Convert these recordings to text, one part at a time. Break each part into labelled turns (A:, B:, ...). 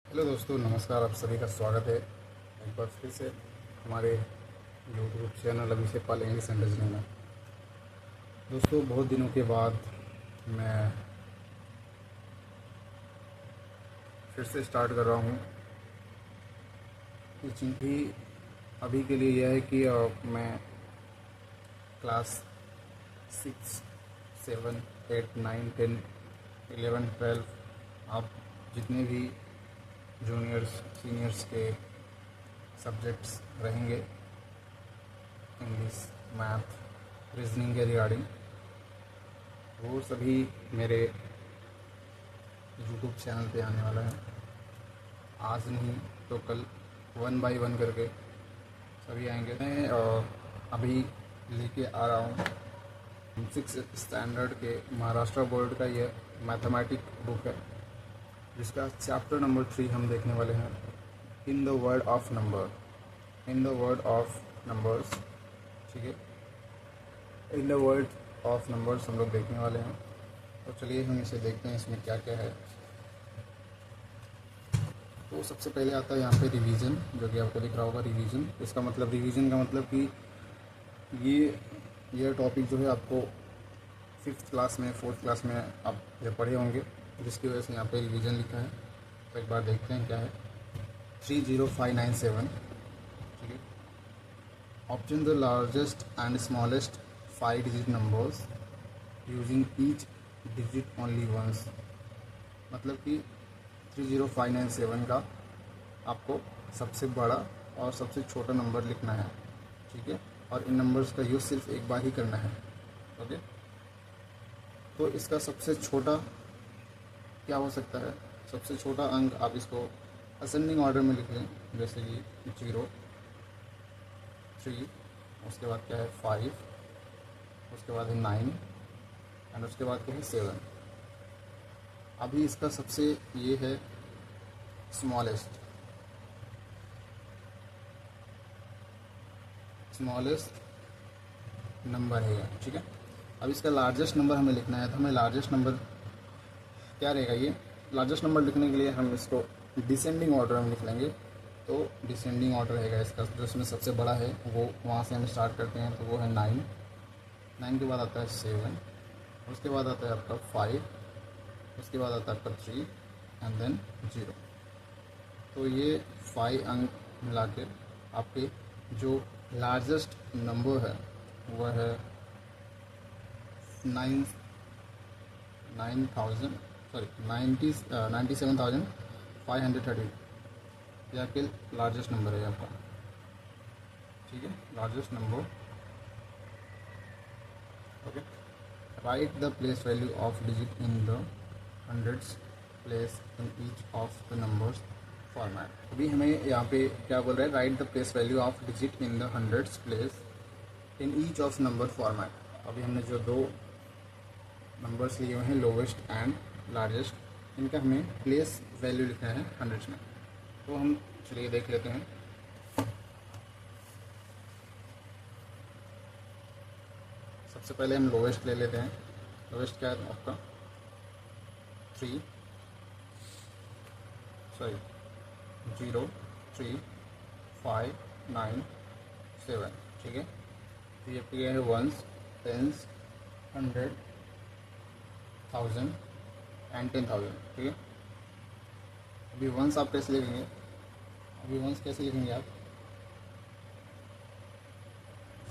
A: Hello दोस्तों, नमस्कार। आप सभी का स्वागत है एक बार फिर से हमारे YouTube channel Abhishek Pal English and reasoning में। दोस्तों, बहुत दिनों के बाद मैं फिर से स्टार्ट कर रहा हूँ टीचिंग भी। अभी के लिए यह है कि मैं क्लास 6, 7, 8, 9, 10, 11, 12 आप जितने भी जूनियर्स सीनियर्स के सब्जेक्ट्स रहेंगे, इंग्लिश, मैथ, रीजनिंग के रिगार्डिंग, वो सभी मेरे यूट्यूब चैनल पे आने वाला है। आज नहीं तो कल 1 बाय 1 करके सभी आएंगे। मैं अभी लेके आ रहा हूँ 6 स्टैंडर्ड के महाराष्ट्र बोर्ड का ये मैथमेटिक बुक है, जिसका चैप्टर नंबर 3 हम देखने वाले हैं, इन the world of number. In the world of numbers, ठीक है, इन द वर्ल्ड ऑफ नंबर्स हम लोग देखने वाले हैं। तो चलिए हम इसे देखते हैं, इसमें क्या क्या है। तो सबसे पहले आता है यहाँ पे रिवीजन, जो कि आपको दिख रहा होगा रिवीजन। इसका मतलब, रिवीजन का मतलब कि ये टॉपिक जो है आपको 5th क्लास में, 4th क्लास में आप जब पढ़े होंगे, जिसकी वजह से यहाँ पे रिवीजन लिखा है। तो एक बार देखते हैं क्या है। 30597, ठीक है। Option the largest and smallest 5 digit numbers using each digit only once. मतलब कि 30597 का आपको सबसे बड़ा और सबसे छोटा नंबर लिखना है, ठीक है, और इन नंबर्स का यूज़ सिर्फ एक बार ही करना है। ओके, तो इसका सबसे छोटा क्या हो सकता है? सबसे छोटा अंक आप इसको असेंडिंग ऑर्डर में लिख लें, जैसे कि 0, 3, उसके बाद क्या है 5, उसके बाद है 9 एंड उसके बाद क्या है 7। अभी इसका सबसे ये है स्मॉलेस्ट नंबर है, ठीक है। अब इसका लार्जेस्ट नंबर हमें लिखना है, तो हमें लार्जेस्ट नंबर क्या रहेगा? ये लार्जेस्ट नंबर लिखने के लिए हम इसको डिसेंडिंग ऑर्डर में लिख लेंगे। तो डिसेंडिंग ऑर्डर रहेगा इसका, जो इसमें सबसे बड़ा है वो वहाँ से हम स्टार्ट करते हैं, तो वो है 9। 9 के बाद आता है 7, उसके बाद आता है आपका 5, उसके बाद आता है आपका 3 एंड देन 0। तो ये 5 अंक मिला के आपके जो लार्जेस्ट नंबर है वह है 97,530। यह आपके लार्जेस्ट नंबर है आपका, ठीक है, largest number. Okay, right the place value of digit in the hundreds place in each of the numbers format. अभी हमें यहाँ पे क्या बोल रहा है? Write the place value of digit in the hundreds place in each of number format. अभी हमने जो दो नंबर्स लिए हुए हैं, लोवेस्ट एंड लार्जेस्ट, इनका हमें प्लेस वैल्यू लिखना है हंड्रेड्स में। तो हम चलिए देख लेते हैं। सबसे पहले हम लोवेस्ट ले लेते हैं। लोवेस्ट क्या है आपका? 0, 3, 5, 9, 7, ठीक है। तो ये क्या है? वंस, टेंस, 100, 1000 एंड 10,000, ठीक है। अभी वंस आप कैसे लिखेंगे? आप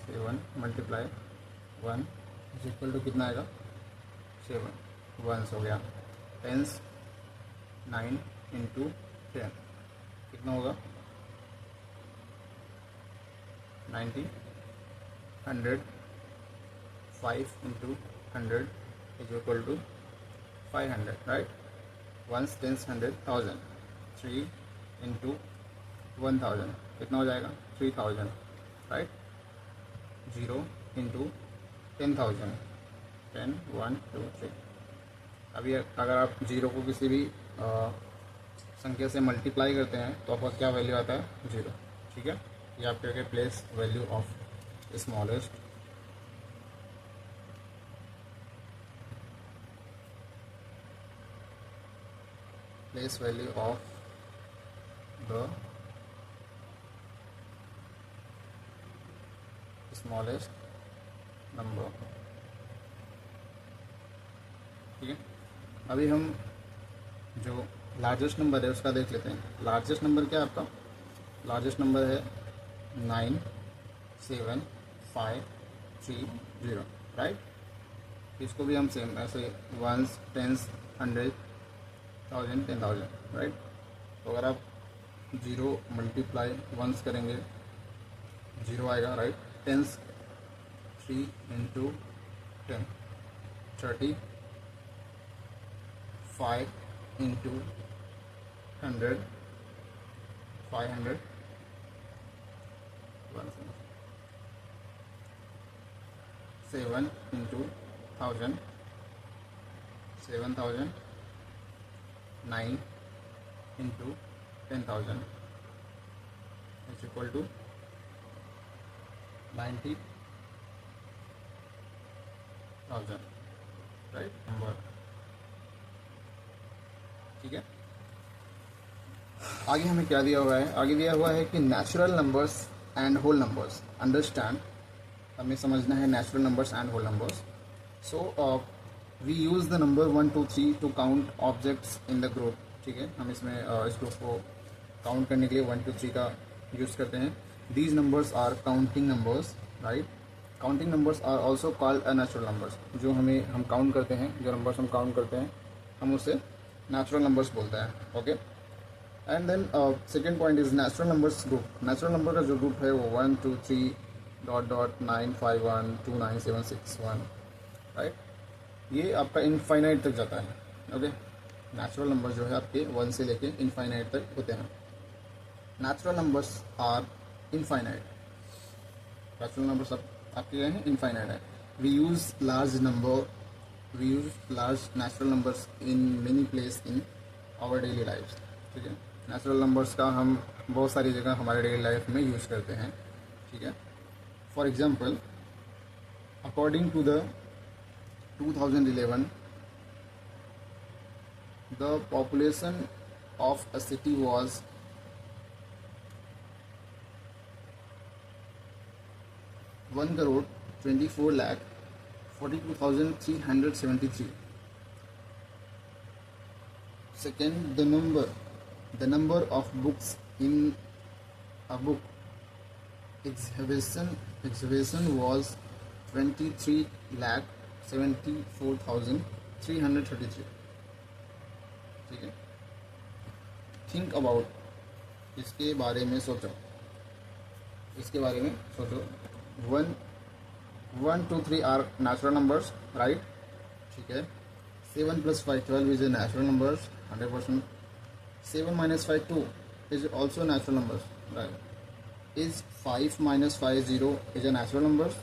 A: 7 मल्टीप्लाई 1 इज इक्वल टू कितना आएगा? 7 वंस हो गया। टेंस 9 इंटू 10 कितना होगा? 90। 100 5 into 100 is equal to 500, right. Ones, tens, 100, 1000। 3 into 1000 कितना हो जाएगा? 3000, राइट। 0 इंटू 10,000, 10, 1, 2, 3। अभी अगर आप 0 को किसी भी संख्या से मल्टीप्लाई करते हैं तो आपका क्या वैल्यू आता है? 0, ठीक है। ये आपके place value of smallest place value of the smallest number। ठीक है, अभी हम जो लार्जेस्ट नंबर है उसका देख लेते हैं। लार्जेस्ट नंबर क्या है आपका? लार्जेस्ट नंबर है 97530, राइट। इसको भी हम सेम ऐसे वंस, टेंस, 100, 1000, 10,000, राइट। तो अगर आप 0 मल्टीप्लाई वंस करेंगे 0 आएगा, right. Tens 3 into 10 30, 5 into 100 500, 7 into 1000 7000, 9 into 10,000 is equal to 90,000, right number. ठीक है, आगे हमें क्या दिया हुआ है? आगे दिया हुआ है कि natural numbers and whole numbers. Understand, हमें समझना है natural numbers and whole numbers. So we use the number 1 2 3 to count objects in the group. ठीक है, हम इसमें इस ग्रुप को काउंट करने के लिए 1 2 3 का यूज़ करते हैं। These numbers are counting numbers, right. Counting numbers are also called a natural numbers. जो हम काउंट करते हैं, जो नंबर्स हम काउंट करते हैं, हम उसे नेचुरल नंबर्स बोलते हैं। Okay, and then second point is natural numbers group. Natural number का जो ग्रुप है वो 1 2 3 .951 29761, राइट। ये आपका इनफाइनाइट तक जाता है। ओके, नेचुरल नंबर जो है आपके 1 से लेके इनफाइनाइट तक होते हैं। Natural numbers are infinite. Natural numbers आपके हैं इनफाइनाइट है। We use large natural numbers in many place in our daily life. ठीक है, नेचुरल नंबर्स का हम बहुत सारी जगह हमारे डेली लाइफ में यूज़ करते हैं। ठीक है, for example, according to the 2011 the population of a city was 1,24,42,373. Second, the number of books in a book exhibition was 23,74,333. ठीक है, थिंक अबाउट, इसके बारे में सोचो। 1 2 3 आर नेचुरल नंबर्स, राइट। ठीक है, 7 + 5 12 is a natural numbers 100%। 7 - 5 2 is also natural numbers, right. Is 5 - 5 0 is a natural numbers?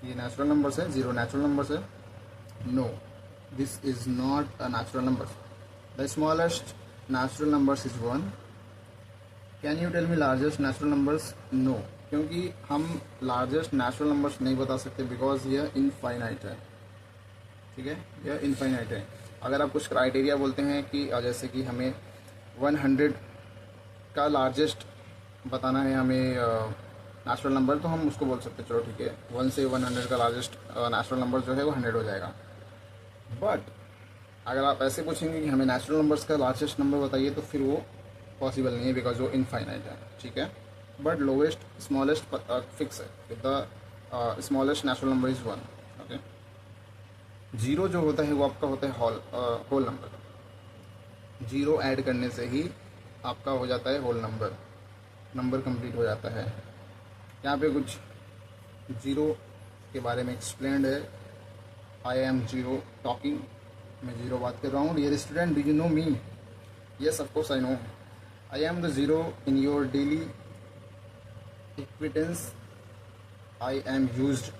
A: ये natural numbers है, 0 नेचुरल नंबर्स है? No, this is not a natural number. The smallest natural numbers is 1. Can you tell me largest natural numbers? No, क्योंकि हम largest natural numbers नहीं बता सकते because यह infinite है। ठीक है, यह इनफाइनाइट है। अगर आप कुछ क्राइटेरिया बोलते हैं कि जैसे कि हमें 100 का लार्जेस्ट बताना है हमें नेचुरल नंबर, तो हम उसको बोल सकते हैं चलो ठीक है 1 से 100 का लार्जेस्ट नेचुरल नंबर जो है वो 100 हो जाएगा। बट अगर आप ऐसे पूछेंगे कि हमें नेचुरल नंबर्स का लार्जेस्ट नंबर बताइए तो फिर वो पॉसिबल नहीं है बिकॉज वो इनफाइनाइट है। ठीक है, बट लोवेस्ट स्मॉलेस्ट फिक्स है। The smallest natural number is 1। Okay, 0 जो होता है वो आपका होता है होल नंबर। 0 ऐड करने से ही आपका हो जाता है होल नंबर कंप्लीट हो जाता है। यहाँ पे कुछ 0 के बारे में एक्सप्लेन्ड है। आई एम 0 टॉकिंग, मैं 0 बात कर रहा हूँ। Dear student, do you know me? Yes, of course I know. I am the 0 in your daily acquaintance. I am used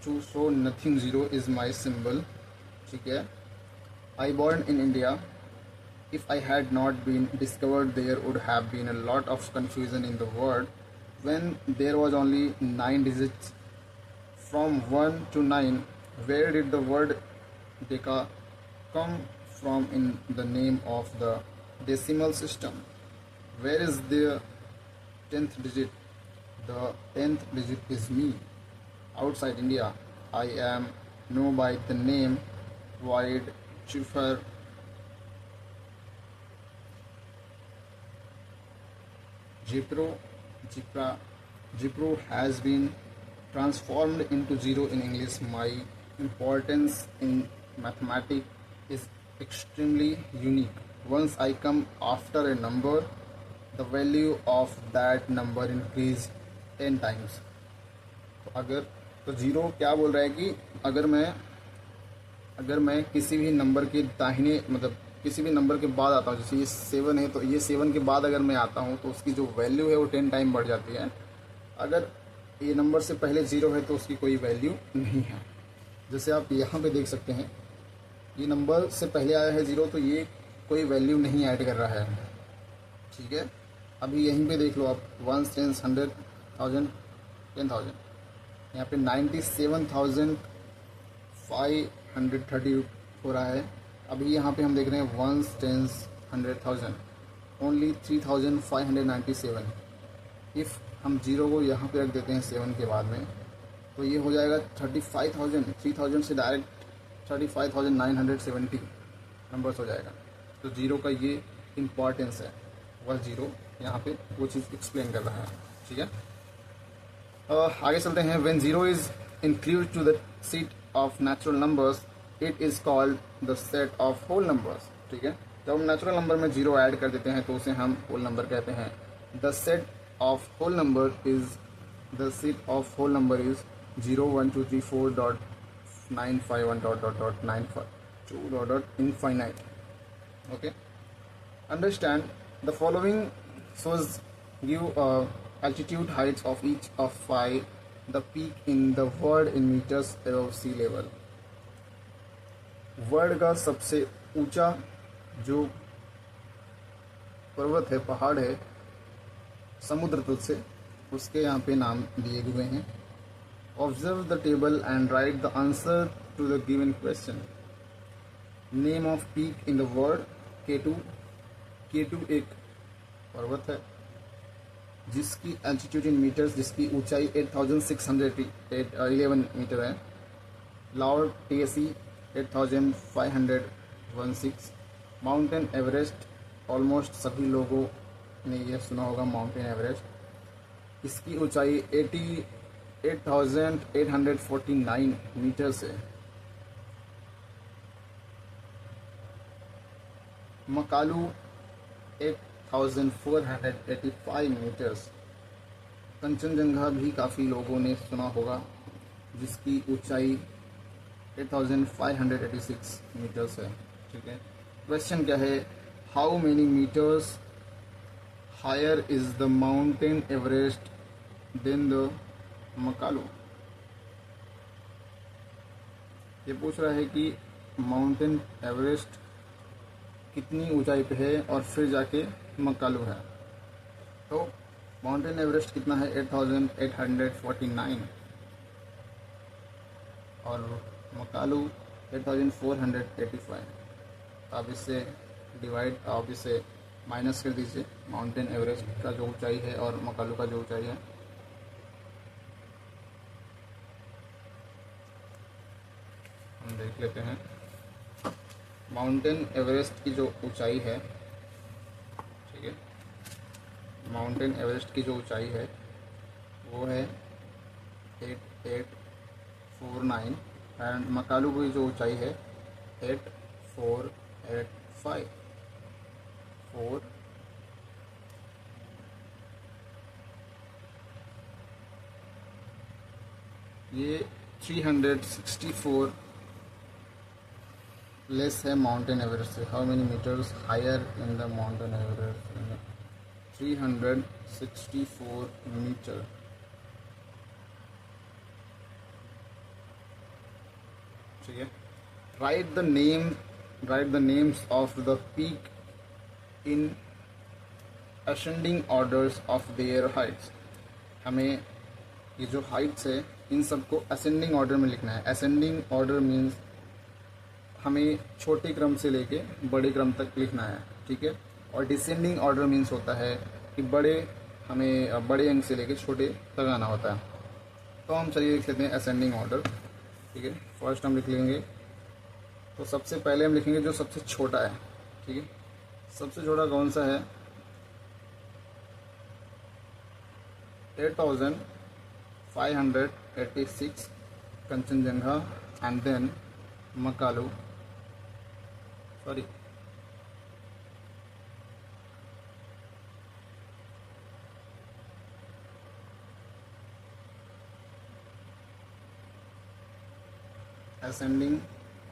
A: to show nothing, 0 is my symbol. ठीक है, I born in India. If I had not been discovered, there would have been a lot of confusion in the world when there was only 9 digits from 1 to 9. Where did the word deca come from in the name of the decimal system? Where is the 10th digit? The 10th digit is me. Outside India, I am known by the name Wide Chiffer. Jipro has been transformed into zero in English. My importance in mathematics is extremely unique. Once I come after a number, the value of that number increase 10 times. तो zero क्या बोल रहा है कि अगर मैं किसी भी नंबर के दाहिने मतलब किसी भी नंबर के बाद आता हूँ, जैसे ये 7 है तो ये 7 के बाद अगर मैं आता हूँ तो उसकी जो वैल्यू है वो 10 टाइम बढ़ जाती है। अगर ये नंबर से पहले ज़ीरो है तो उसकी कोई वैल्यू नहीं है। जैसे आप यहाँ पे देख सकते हैं, ये नंबर से पहले आया है ज़ीरो तो ये कोई वैल्यू नहीं ऐड कर रहा है, ठीक है। अभी यहीं पे देख लो आप 1 10 100 1000 10,000, यहाँ पे 97,530 हो रहा है। अभी यहाँ पे हम देख रहे हैं 1 10 100,000 ओनली 3,597। इफ़ हम ज़ीरो को यहाँ पे रख देते हैं 7 के बाद में तो ये हो जाएगा 35,000। 3,000 से डायरेक्ट 35,970 नंबर्स हो जाएगा। तो ज़ीरो का ये इम्पॉर्टेंस है, वह ज़ीरो यहाँ पे वो चीज़ एक्सप्लेन कर रहा है, ठीक है। आगे चलते हैं। When zero is include to the set of natural numbers it is called the set of whole numbers, ठीक है। जब हम नेचुरल नंबर में ज़ीरो ऐड कर देते हैं तो उसे हम होल नंबर कहते हैं। The set of whole number is the set of whole number is 0 1 2 3 4 dot 9 5 1 dot dot dot 9 5 2 dot dot infinite. Okay, understand the following shows give altitude heights of each of 5 the peak in the world in meters above sea level। World का सबसे ऊंचा जो पर्वत है, पहाड़ है समुद्र तल से, उसके यहाँ पे नाम दिए हुए हैं। Observe the table and write the answer to the given question. Name of peak in the world K2 एक पर्वत है जिसकी एल्टीट्यूड इन मीटर्स, जिसकी ऊंचाई 8,611 मीटर है। Loud TSE 8,516। Mountain Everest, almost सभी लोगों ने यह सुना होगा माउंटेन एवरेस्ट, इसकी ऊंचाई 88,849 मीटर है। मकालू 8,485 मीटर्स। कंचनजंगा भी काफ़ी लोगों ने सुना होगा जिसकी ऊंचाई 8,586 मीटर्स है, ठीक है। क्वेश्चन क्या है? How many metres higher is the mountain Everest than the Makalu. ये पूछ रहा है कि माउंटेन एवरेस्ट कितनी ऊंचाई पे है और फिर जाके मकालू है। तो माउंटेन एवरेस्ट कितना है? 8,849 और मकालू 8,485। आप इससे डिवाइड, आप इसे माइनस कर दीजिए, माउंटेन एवरेस्ट का जो ऊंचाई है और मकालू का जो ऊंचाई है। हम देख लेते हैं। माउंटेन एवरेस्ट की जो ऊंचाई है, ठीक है, माउंटेन एवरेस्ट की जो ऊंचाई है वो है 8849 एंड मकालू की जो ऊंचाई है 8485। ये 364 लेस है माउंटेन एवरेस्ट से। How many metres higher in the mountain Everest? 364 metre. ठीक है। Write the names of the peak in ascending orders of their heights. हमें ये जो हाइट्स है इन सबको असेंडिंग ऑर्डर में लिखना है। असेंडिंग ऑर्डर मीन्स हमें छोटे क्रम से लेके बड़े क्रम तक लिखना है, ठीक है। और डिसेंडिंग ऑर्डर मीन्स होता है कि हमें बड़े अंक से लेकर छोटे तक आना होता है। तो हम चलिए लिख लेते हैं असेंडिंग ऑर्डर। ठीक है, फर्स्ट हम लिख लेंगे, तो सबसे पहले हम लिखेंगे जो सबसे छोटा है। ठीक है, सबसे छोटा कौन सा है? 8586 Kanchenjunga and then Makalu, sorry ascending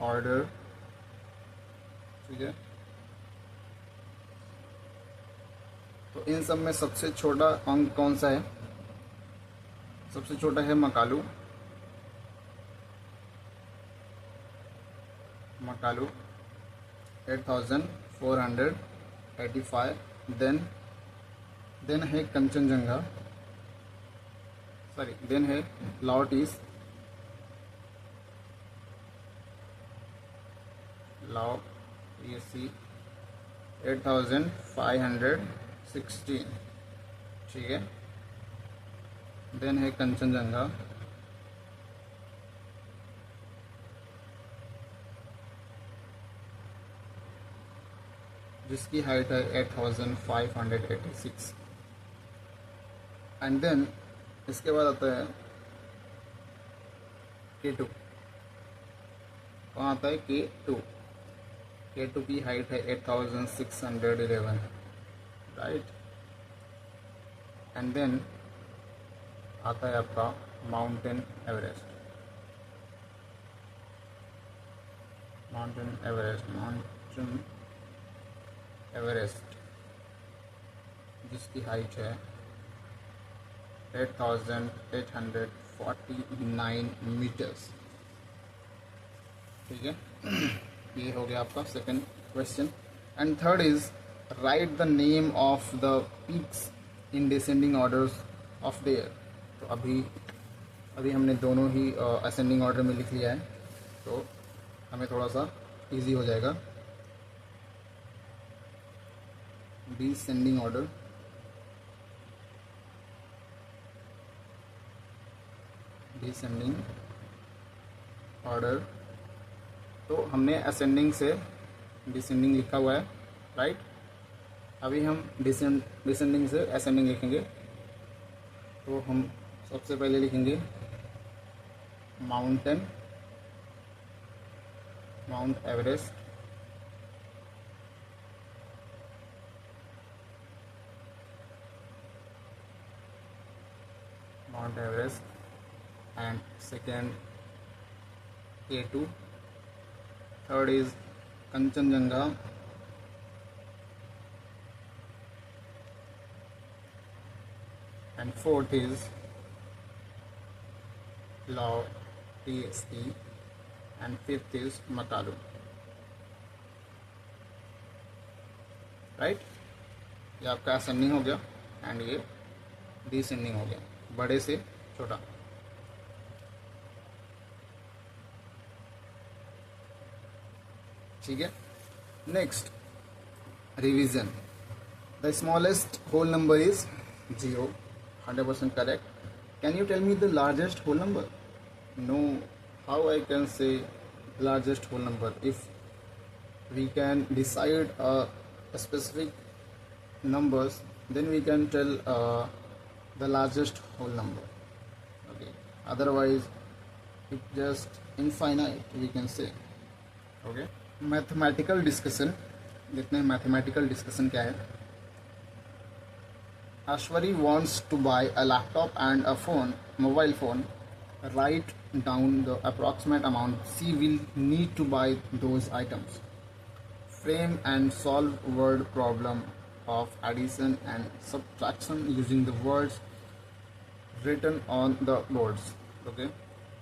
A: order. ठीक है, तो इन सब में सबसे छोटा अंक कौन सा है? सबसे छोटा है मकालू। मकालू 8485, देन है कंचनजंगा, सॉरी देन है लाओटीस, 8516। ठीक है, देन है कंचनजंगा, जिसकी हाइट है 8586। एंड देन इसके बाद आता है K2। कहाँ आता है? K2 की हाइट है 8611, राइट। एंड देन आता है आपका माउंटेन एवरेस्ट। माउंटेन एवरेस्ट जिसकी हाइट है 8849 मीटर्स। ठीक है, ये हो गया आपका second question. And third is right the name of the peaks in descending orders of there. तो अभी हमने दोनों ही असेंडिंग ऑर्डर में लिख लिया है, तो हमें थोड़ा सा इजी हो जाएगा। डिसेंडिंग ऑर्डर, तो हमने असेंडिंग से डिसेंडिंग लिखा हुआ है, राइट। अभी हम डिसेंडिंग से असेंडिंग लिखेंगे। तो हम सबसे पहले लिखेंगे mount Everest, and second K2, third is Kanchenjunga, and fourth is Lao TSE, and fifth is Makalu, right। ये आपका असेंडिंग हो गया एंड ये डिसेंडिंग हो गया, बड़े से छोटा। ठीक है, next revision. The smallest whole number is 0, 100% correct. Can you tell me the largest whole number? No, how I can say largest whole number? If we can decide a specific numbers, then we can tell the largest whole number. Okay, otherwise it just infinite we can say. Okay, mathematical discussion देखते हैं। Mathematical discussion क्या है? Ashwari wants to buy a laptop and a mobile phone. Write down the approximate amount she will need to buy those items. Frame and solve word problem of addition and subtraction using the words written on the boards. Okay,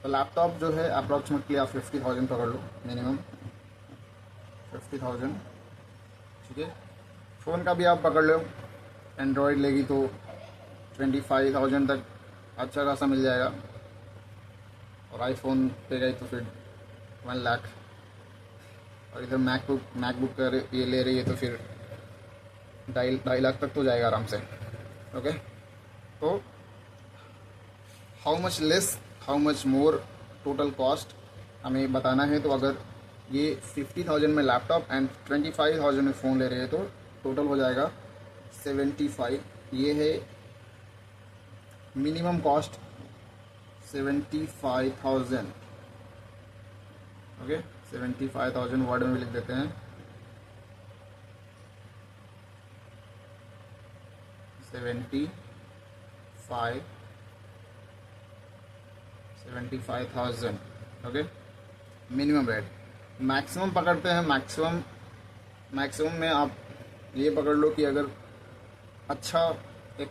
A: तो laptop जो है approximately आप 50,000 पकड़ लो, minimum 50,000। ठीक है, phone का भी आप पकड़ लो, एंड्रॉयड लेगी तो 25,000 तक अच्छा खासा मिल जाएगा, और आईफोन पे गई तो फिर 1 लाख, और इधर मैकबुक कर ये ले रही है तो फिर ढाई लाख तक तो जाएगा आराम से। ओके, तो how much more total cost हमें बताना है। तो अगर ये 50,000 में लैपटॉप एंड 25,000 में फ़ोन ले रहे हैं तो टोटल हो जाएगा 75। ये है मिनिमम कॉस्ट 75,000। ओके, 75,000 वर्ड में भी लिख देते हैं। 75,000। Okay, minimum rate. मैक्सिमम पकड़ते हैं, मैक्सिमम में आप ये पकड़ लो कि अगर अच्छा एक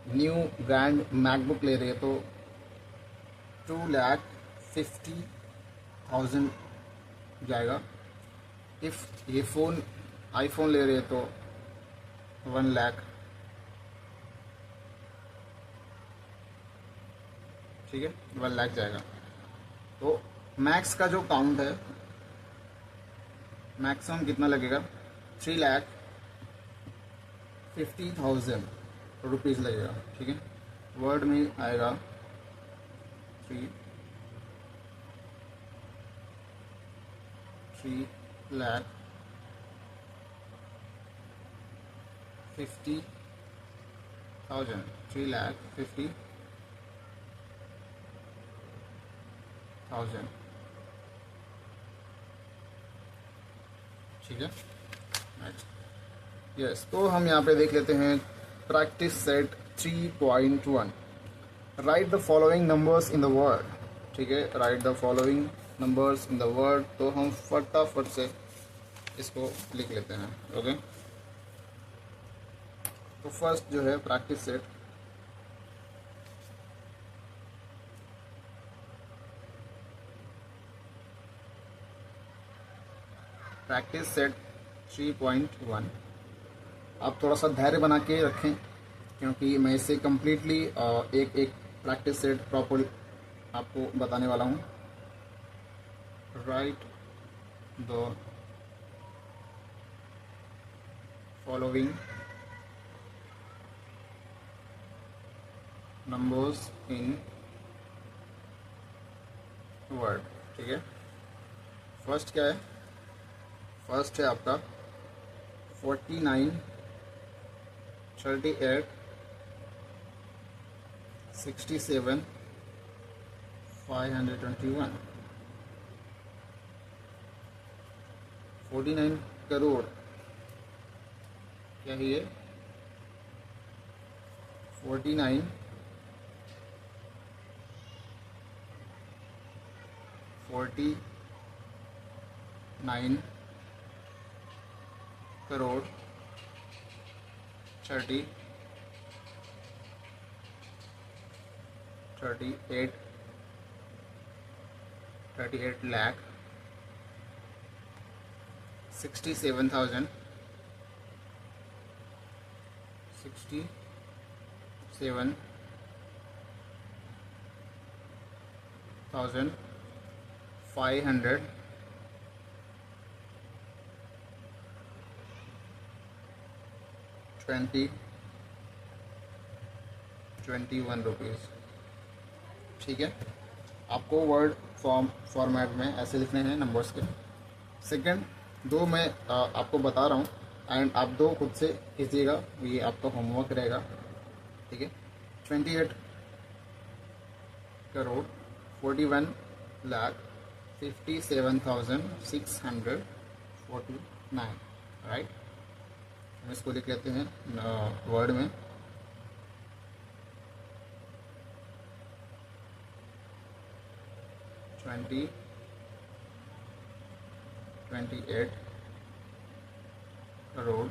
A: न्यू ब्रांड मैकबुक ले रहे हैं तो 2,50,000 जाएगा। इफ़ ये फ़ोन आईफोन ले रहे हैं तो 1,00,000। ठीक है, 1,00,000 जाएगा। तो मैक्स का जो काउंट है, मैक्सिमम कितना लगेगा, 3,50,000 रुपीज़ लगेगा। ठीक है, वर्ड में आएगा 3,50,000, 3,50,000। ठीक है, नेक्स्ट। यस, तो हम यहाँ पे देख लेते हैं practice set 3.1। Right the following numbers in the word. ठीक है, write the following numbers in the word. तो हम फटाफट से इसको लिख लेते हैं। ओके, तो फर्स्ट जो है प्रैक्टिस सेट, प्रैक्टिस सेट 3.1। आप थोड़ा सा धैर्य बना के रखें क्योंकि मैं इसे कम्प्लीटली एक एक प्रैक्टिस सेट प्रॉपर आपको बताने वाला हूँ। Right the following numbers in word. ठीक है, फर्स्ट क्या है, फर्स्ट है आपका 49, 38, 67, 521। 49 करोड़ क्या है ये, 49 करोड़ 38 लाख 67,000 500 21 रुपीज़। ठीक है, आपको वर्ड फॉर्मेट में ऐसे लिखने हैं नंबर्स के। सेकंड, दो मैं आपको बता रहा हूँ एंड आप दो खुद से कीजिएगा, ये आपका होमवर्क रहेगा। ठीक है, 28 करोड़ 41,57,649। राइट, हम इसको लिख लेते हैं वर्ड में। 28 करोड़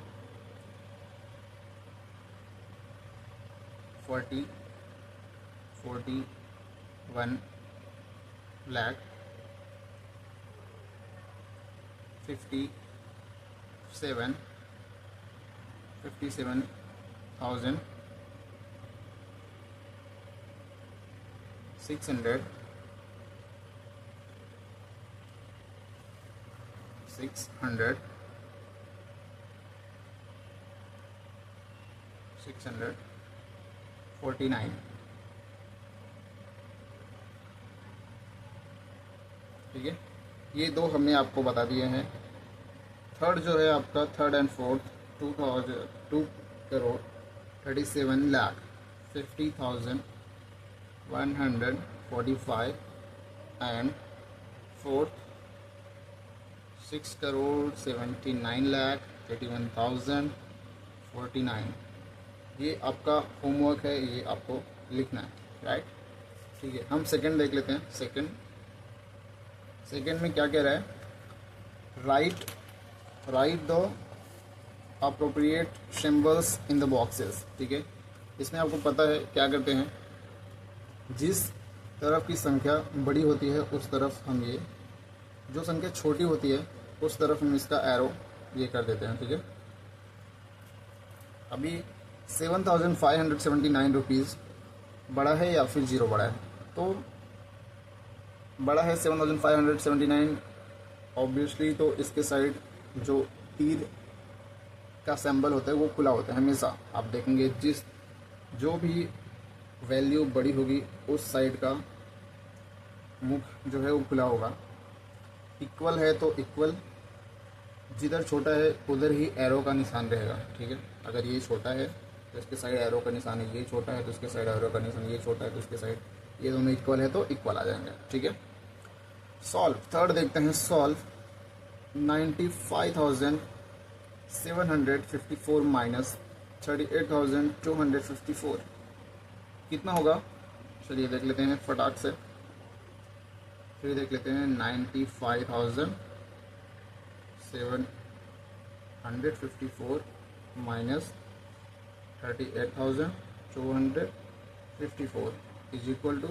A: 41 लाख 57,649। 600 649। ठीक है, ये दो हमने आपको बता दिए हैं। थर्ड जो है आपका, third and fourth, 2,02,50,145 and fourth 6,79,81,049। ये आपका होमवर्क है, ये आपको लिखना है, राइट। ठीक है, हम सेकंड देख लेते हैं। सेकंड में क्या कह रहा है, write the appropriate symbols in the boxes. ठीक है, इसमें आपको पता है क्या करते हैं, जिस तरफ की संख्या बड़ी होती है उस तरफ हम ये, जो संख्या छोटी होती है उस तरफ हम इसका एरो ये कर देते हैं। ठीक है, अभी 7,579 रुपीज़ बड़ा है या फिर ज़ीरो बड़ा है, तो बड़ा है 7,579 ऑब्वियसली, तो इसके साइड जो तीर का सिंबल होता है वो खुला होता है हमेशा। आप देखेंगे जो भी वैल्यू बड़ी होगी उस साइड का मुख जो है वो खुला होगा। इक्वल है तो इक्वल, जिधर छोटा है उधर ही एरो का निशान रहेगा। ठीक है, अगर ये छोटा है तो इसके साइड एरो का निशान है, ये छोटा है तो इसके साइड एरो का निशान, ये छोटा है तो इसके साइड, ये दोनों इक्वल है तो इक्वल आ जाएंगे। ठीक है, सॉल्व। थर्ड देखते हैं, सॉल्व 95,754 माइनस 38,254 कितना होगा। चलिए देख लेते हैं फटाक से, फिर देख लेते हैं। 95,754 minus 38,254 is equal to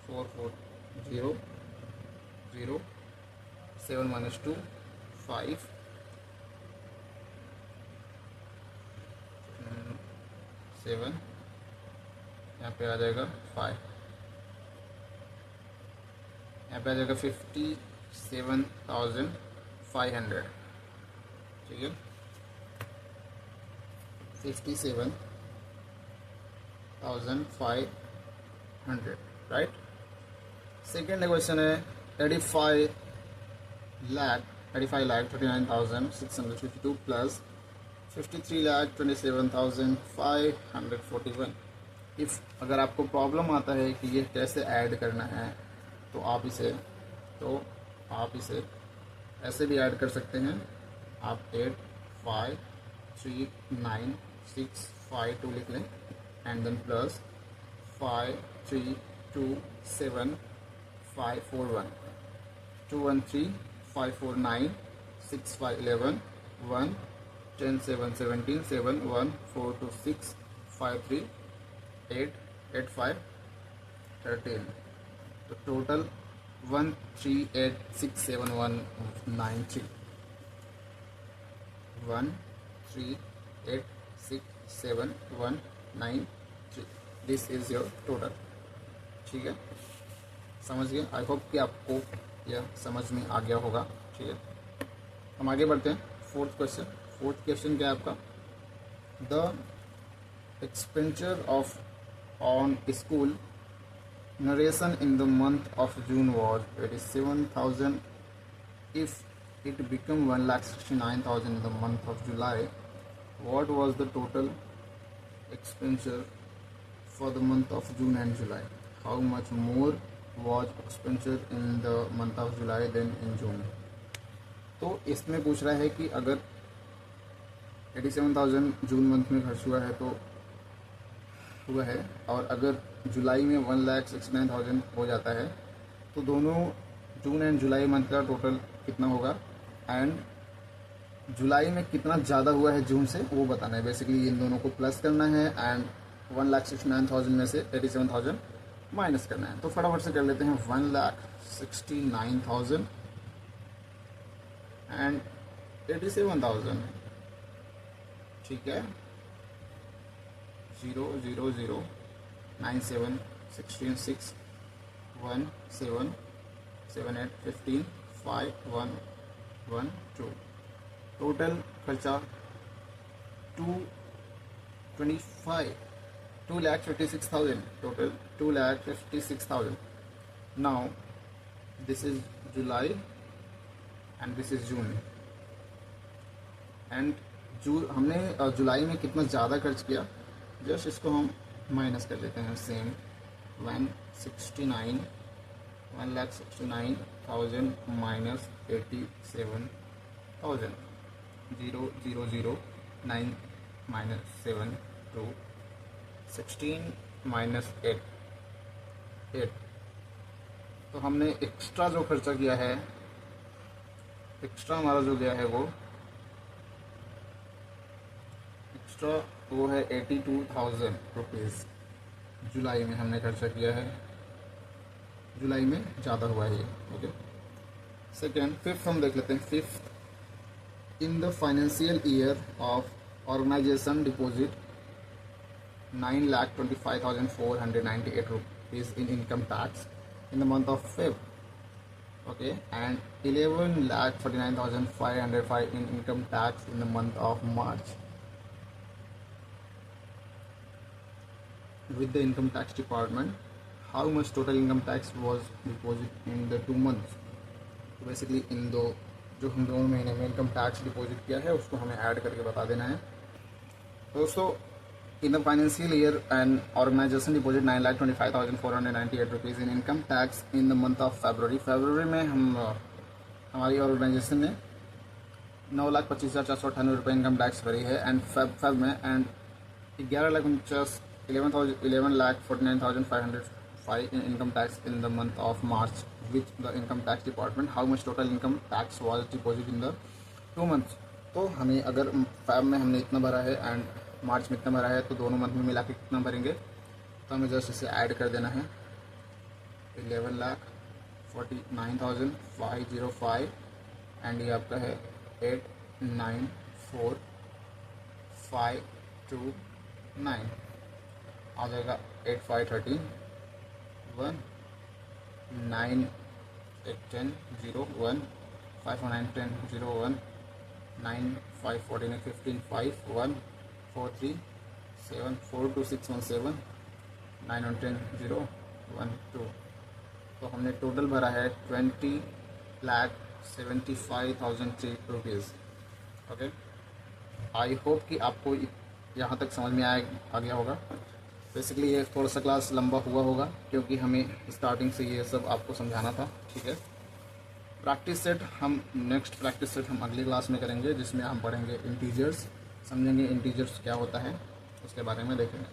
A: 4400, 7 minus 2 5, 7, यहाँ पे आ जाएगा 5, यहाँ पे आ जाएगा 57,500। ठीक है, 57,500, राइट। सेकेंड क्वेश्चन है 85,39,652 प्लस 53,27,541। इफ़ अगर आपको प्रॉब्लम आता है कि ये कैसे ऐड करना है तो आप इसे ऐसे भी ऐड कर सकते हैं। आप 8 5 3 9 6 5 2 लिख लें एंड देन प्लस 5 3 2 7 5 4 1 2 1 3 5 4 9 6 5 11 1 10 7 17 7 1 4 2 6 5 3 8 8 5 13। तो total 13867,193 13867,193 this is your total. ठीक है, समझ गए। आई होप कि आपको यह समझ में आ गया होगा। ठीक है, हम आगे बढ़ते हैं। फोर्थ क्वेश्चन क्या है आपका, the expenditure of on school narration in the month of June was 87,000. If it became 1,69,000 in the month of July, what was the total expenditure for the month of June and July? How much more was expenditure in the month of July than in June? तो इसमें पूछ रहा है कि अगर 87,000 June month में खर्च हुआ है और अगर जुलाई में 1,69,000 हो जाता है तो दोनों जून एंड जुलाई मंथ का टोटल कितना होगा, एंड जुलाई में कितना ज़्यादा हुआ है जून से वो बताना है। बेसिकली इन दोनों को प्लस करना है एंड 1,69,000 में से 87,000 माइनस करना है। तो फटाफट से कर लेते हैं। 1,69,000 एंड 87,000। ठीक है, 0 0 0 9 7 16 6 1 7 7 8 15 5 1 1 2। टोटल खर्चा 25, 2,56,000 total, 2,56,000. Now this is July and this is June. And हमने जुलाई में कितना ज़्यादा खर्च किया, जस्ट इसको हम माइनस कर लेते हैं. Same 1,69,000 minus 87,000, 0,009 minus 7 2 16 minus 8. तो हमने एक्स्ट्रा जो खर्चा किया है, एक्स्ट्रा हमारा जो गया है वो है 82,000 रुपीज़. जुलाई में हमने खर्चा किया है, जुलाई में ज़्यादा हुआ है ये. Okay, second. फिफ्थ हम देख लेते हैं. Fifth, in the financial year of organisation deposit 9,25,498 rupees in income tax in the month of Feb. Okay, and 11,49,505 in income tax in the month of March. With the income tax department, how much total income tax was deposited in the 2 months? तो basically इन दो जो हम 2 महीने में income tax deposit किया है उसको हमें ऐड करके बता देना है. दोस्तों, in the financial year and organisation deposit 9,25,498 rupees in income tax in the month of फरवरी में हमारी ऑर्गेनाइजेशन ने 9,25,498 रुपये इनकम टैक्स भरी है. एंड फेब में and 11,49,505 in income tax in the month of March with the income tax department. How much total income tax was deposited in the 2 months? तो हमें अगर फेब में हमने इतना भरा है एंड मार्च में इतना भरा है तो दोनों मंथ में मिला के कितना भरेंगे, तो हमें जस्ट इसे ऐड कर देना है. 11,49,505 एंड ये आपका है 894,529 आ जाएगा. 8,513 1 9 8 10 0 1 5 9 10 0 1 9 5 14 15 5 1 4 3 7 4 2 6 1 7 9 1 10 0 1 2. तो हमने टोटल भरा है 20,75,003 रुपीज़. ओके, आई होप कि आपको यहाँ तक समझ में आ गया होगा. बेसिकली ये थोड़ा सा क्लास लंबा हुआ होगा क्योंकि हमें स्टार्टिंग से ये सब आपको समझाना था. ठीक है, प्रैक्टिस सेट हम नेक्स्ट प्रैक्टिस सेट हम अगली क्लास में करेंगे जिसमें हम पढ़ेंगे इंटीजर्स, समझेंगे इंटीजर्स क्या होता है, उसके बारे में देखेंगे.